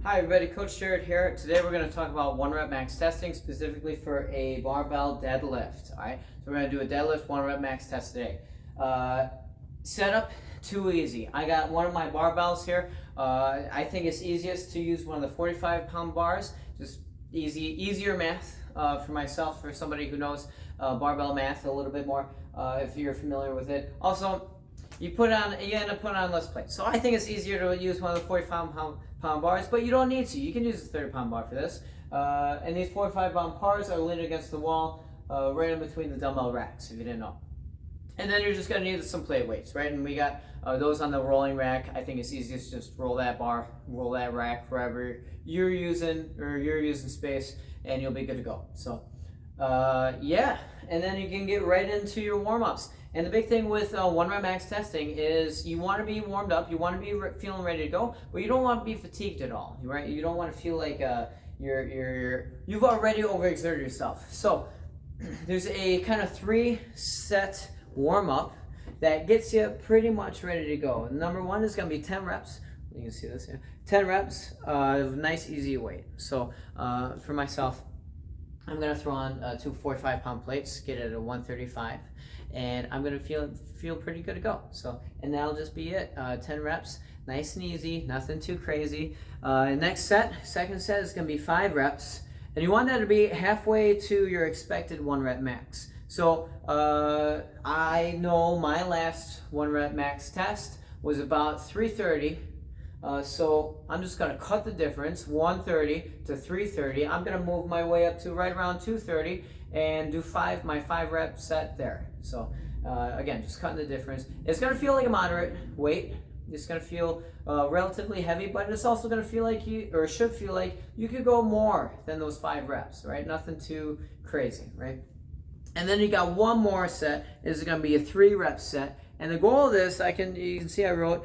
Hi everybody, Coach Jared here. Today we're going to talk about 1 rep max testing, specifically for a barbell deadlift. Alright, so we're going to do a deadlift 1 rep max test today. Setup, too easy. I got one of my barbells here. I think it's easiest to use one of the 45-pound bars. Just easier math for myself, for somebody who knows barbell math a little bit more, if you're familiar with it. Also, you end up putting on less plates. So I think it's easier to use one of the 45-pound bars, but you don't need to. You can use a 30-pound bar for this. And these 45-pound bars are leaning against the wall, right in between the dumbbell racks, if you didn't know. And then you're just gonna need some plate weights, right? And we got those on the rolling rack. I think it's easiest to just roll that bar, roll that rack wherever you're using space, and you'll be good to go. So yeah, and then you can get right into your warm-ups. And the big thing with 1 rep max testing is you want to be warmed up, you want to be feeling ready to go, but you don't want to be fatigued at all, right? You don't want to feel like you've already overexerted yourself. So there's a kind of 3-set warm-up that gets you pretty much ready to go. Number 1 is going to be 10 reps. You can see this here. 10 reps of nice, easy weight. So for myself, I'm going to throw on 2 45-pound plates, get it at 135, and I'm going to feel pretty good to go. So, and that'll just be it. 10 reps, nice and easy, nothing too crazy. Next set, second set, is going to be 5 reps, and you want that to be halfway to your expected 1 rep max. So I know my last 1 rep max test was about 330. So I'm just going to cut the difference, 130 to 330. I'm going to move my way up to right around 230 and do my 5 rep set there. So again, just cutting the difference. It's going to feel like a moderate weight. It's going to feel relatively heavy, but it's also going to feel like should feel like you could go more than those 5 reps, right? Nothing too crazy, right? And then you got one more set. This is going to be a 3 rep set. And the goal of this, you can see I wrote,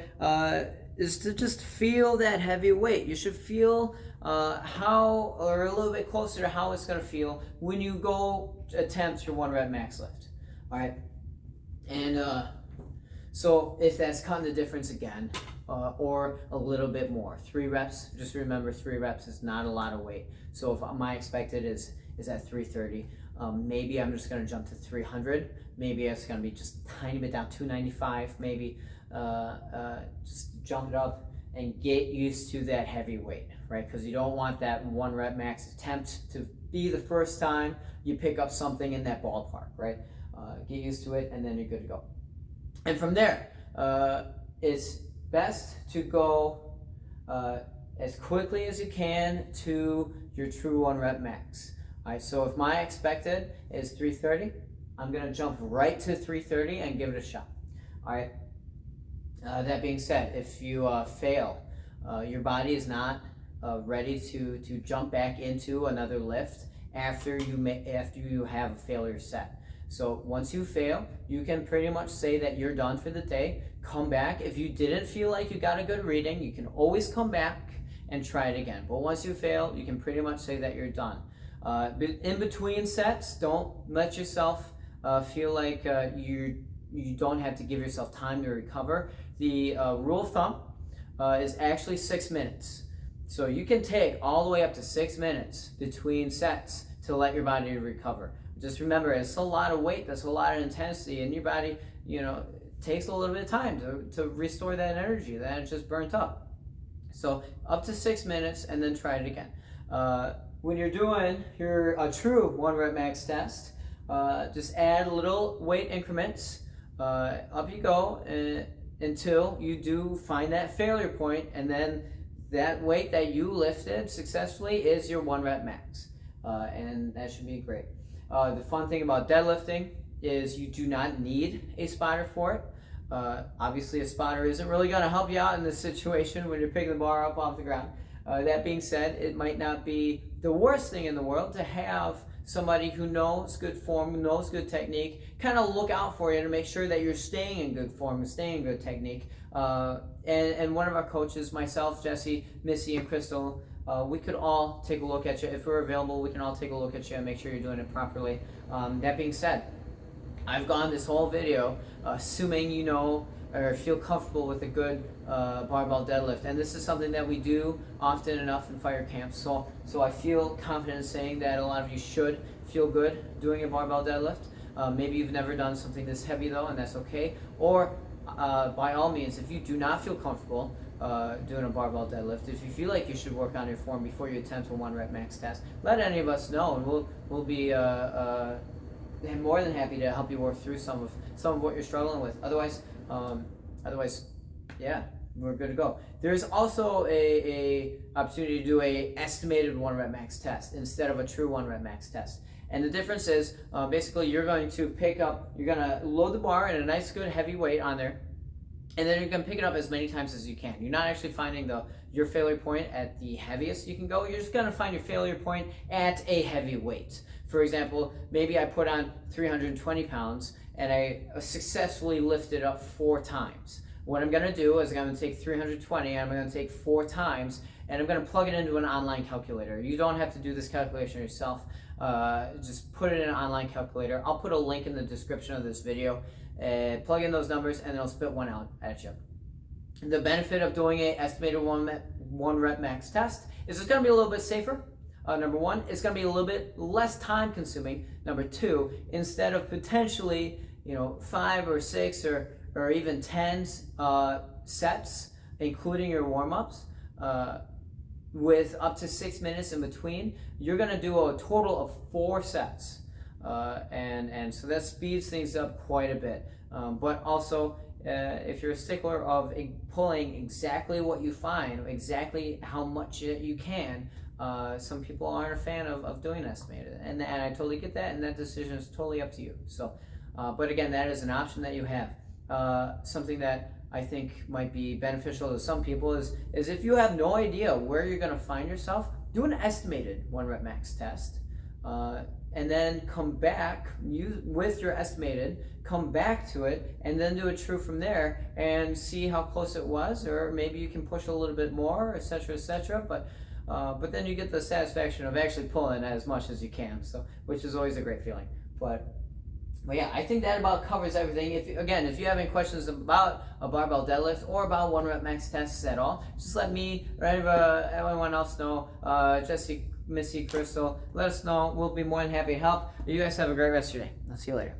is to just feel that heavy weight. You should feel or a little bit closer to how it's going to feel when you go attempt your 1 rep max lift. All right, and so if that's cutting the difference again, or a little bit more, 3 reps. Just remember, 3 reps is not a lot of weight. So if my expected is at 330, maybe I'm just going to jump to 300. Maybe it's going to be just a tiny bit down, 295. Maybe just jump it up and get used to that heavy weight, right? Because you don't want that 1 rep max attempt to be the first time you pick up something in that ballpark, right? Get used to it, and then you're good to go. And from there, it's best to go as quickly as you can to your true 1 rep max. All right, so if my expected is 330, I'm gonna jump right to 330 and give it a shot. All right. That being said, if you fail, your body is not ready to jump back into another lift after you have a failure set. So once you fail, you can pretty much say that you're done for the day. Come back. If you didn't feel like you got a good reading, you can always come back and try it again. But once you fail, you can pretty much say that you're done. In between sets, don't let yourself feel like you don't have to give yourself time to recover. The rule of thumb is actually 6 minutes. So you can take all the way up to 6 minutes between sets to let your body recover. Just remember, it's a lot of weight, that's a lot of intensity, and your body, takes a little bit of time to restore that energy that it just burnt up. So up to 6 minutes, and then try it again. When you're doing a true 1 rep max test, just add little weight increments. Up you go until you do find that failure point, and then that weight that you lifted successfully is your 1 rep max, and that should be great. The fun thing about deadlifting is you do not need a spotter for it. Obviously, a spotter isn't really going to help you out in this situation when you're picking the bar up off the ground. That being said, it might not be the worst thing in the world to have somebody who knows good form, who knows good technique, kind of look out for you to make sure that you're staying in good form and staying in good technique. And one of our coaches, myself, Jesse, Missy, and Crystal, we could all take a look at you. If we're available, we can all take a look at you and make sure you're doing it properly. That being said, I've gone this whole video assuming you know or feel comfortable with a good barbell deadlift. And this is something that we do often enough in fire camps. So I feel confident in saying that a lot of you should feel good doing a barbell deadlift. Maybe you've never done something this heavy though, and that's okay. Or by all means, if you do not feel comfortable doing a barbell deadlift, if you feel like you should work on your form before you attempt a 1 rep max test, let any of us know, and we'll be more than happy to help you work through some of what you're struggling with. Otherwise, yeah, we're good to go. There's also a opportunity to do a estimated 1 rep max test instead of a true 1 rep max test. And the difference is basically you're going to load the bar in a nice good heavy weight on there, and then you're going to pick it up as many times as you can. You're not actually finding your failure point at the heaviest you can go. You're just going to find your failure point at a heavy weight. For example, maybe I put on 320 pounds and I successfully lifted up 4 times. What I'm going to do is I'm going to take 320 and I'm going to take 4 times, and I'm going to plug it into an online calculator. You don't have to do this calculation yourself. Just put it in an online calculator. I'll put a link in the description of this video. Plug in those numbers and it'll spit one out at you. The benefit of doing an estimated 1 rep max test is it's going to be a little bit safer. Number one, it's going to be a little bit less time consuming. Number two, instead of potentially 5 or 6 or even 10 sets, including your warm-ups, with up to 6 minutes in between, you're going to do a total of 4 sets. And so that speeds things up quite a bit. But also, if you're a stickler of pulling exactly what you find, exactly how much you can, some people aren't a fan of doing estimated. And I totally get that, and that decision is totally up to you. So, but again, that is an option that you have. Something that I think might be beneficial to some people is if you have no idea where you're going to find yourself, do an estimated 1 rep max test, and then come back with your estimated, come back to it, and then do a true from there and see how close it was, or maybe you can push a little bit more, etc., etc. But then you get the satisfaction of actually pulling as much as you can, so which is always a great feeling. But yeah, I think that about covers everything. If you have any questions about a barbell deadlift or about 1 rep max tests at all, just let me or anyone else know. Jesse, Missy, Crystal, let us know. We'll be more than happy to help. You guys have a great rest of your day. I'll see you later.